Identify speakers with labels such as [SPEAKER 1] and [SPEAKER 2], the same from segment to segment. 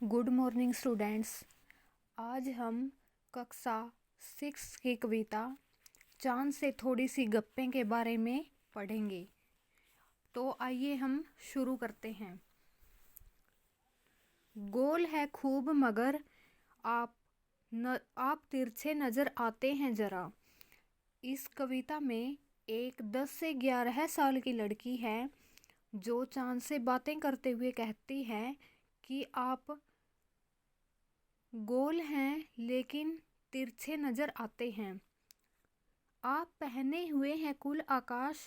[SPEAKER 1] Good morning students. आज हम कक्षा 6 की कविता चांद से थोड़ी सी गप्पें के बारे में पढ़ेंगे। तो आइए हम शुरू करते हैं। गोल है खूब मगर आप तिरछे नज़र आते हैं ज़रा। इस कविता में एक 10 से 11 साल की लड़की है जो चांद से बातें करते हुए कहती है कि आप गोल हैं लेकिन तिरछे नज़र आते हैं। आप पहने हुए हैं कुल आकाश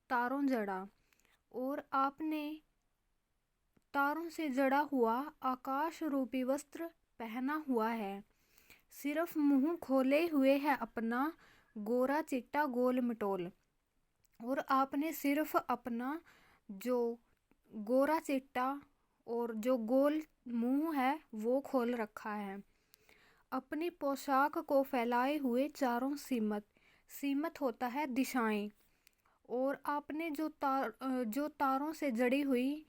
[SPEAKER 1] तारों जड़ा, और आपने तारों से जड़ा हुआ आकाश रूपी वस्त्र पहना हुआ है। सिर्फ मुंह खोले हुए है अपना गोरा चिट्टा गोल मटोल, और आपने सिर्फ अपना जो गोरा चिट्टा और जो गोल मुंह है वो खोल रखा है। अपनी पोशाक को फैलाए हुए चारों सीमत होता है दिशाएं, और आपने जो तारों से जड़ी हुई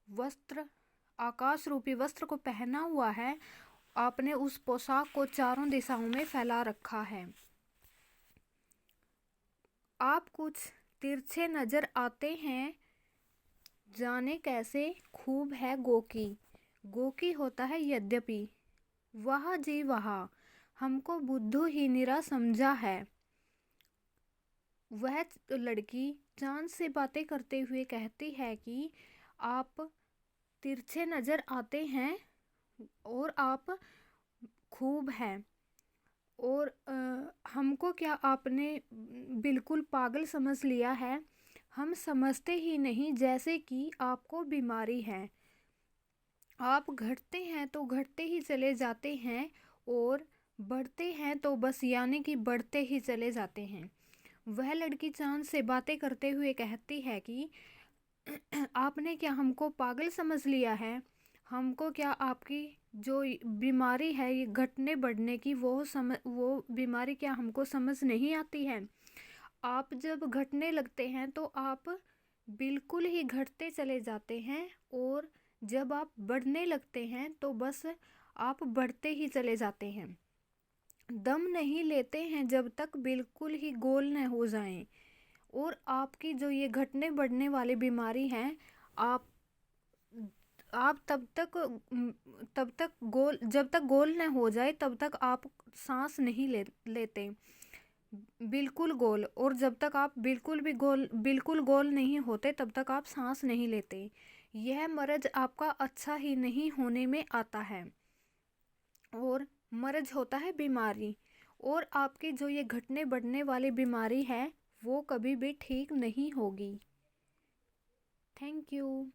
[SPEAKER 1] वस्त्र आकाश रूपी वस्त्र को पहना हुआ है, आपने उस पोशाक को चारों दिशाओं में फैला रखा है। आप कुछ तिरछे नजर आते हैं, जाने कैसे खूब है गोकी होता है यद्यपि। वाह जी वाह, हमको बुद्धू ही निरा समझा है। वह लड़की चांद से बातें करते हुए कहती है कि आप तिरछे नजर आते हैं और आप खूब हैं, और हमको क्या आपने बिल्कुल पागल समझ लिया है। हम समझते ही नहीं जैसे कि आपको बीमारी है। आप घटते हैं तो घटते ही चले जाते हैं, और बढ़ते हैं तो बस यानी कि बढ़ते ही चले जाते हैं। वह लड़की चांद से बातें करते हुए कहती है कि आपने क्या हमको पागल समझ लिया है। हमको क्या आपकी जो बीमारी है ये घटने बढ़ने की वो बीमारी क्या हमको समझ नहीं आती है। आप जब घटने लगते हैं तो आप बिल्कुल ही घटते चले जाते हैं, और जब आप बढ़ने लगते हैं तो बस आप बढ़ते ही चले जाते हैं। दम नहीं लेते हैं जब तक बिल्कुल ही गोल न हो जाएं, और आपकी जो ये घटने बढ़ने वाली बीमारी है, आप तब तक गोल जब तक गोल न हो जाए तब तक आप सांस नहीं लेते बिल्कुल गोल, और जब तक आप बिल्कुल गोल नहीं होते तब तक आप सांस नहीं लेते। यह मर्ज आपका अच्छा ही नहीं होने में आता है, और मर्ज होता है बीमारी, और आपकी जो ये घटने बढ़ने वाली बीमारी है वो कभी भी ठीक नहीं होगी। Thank you.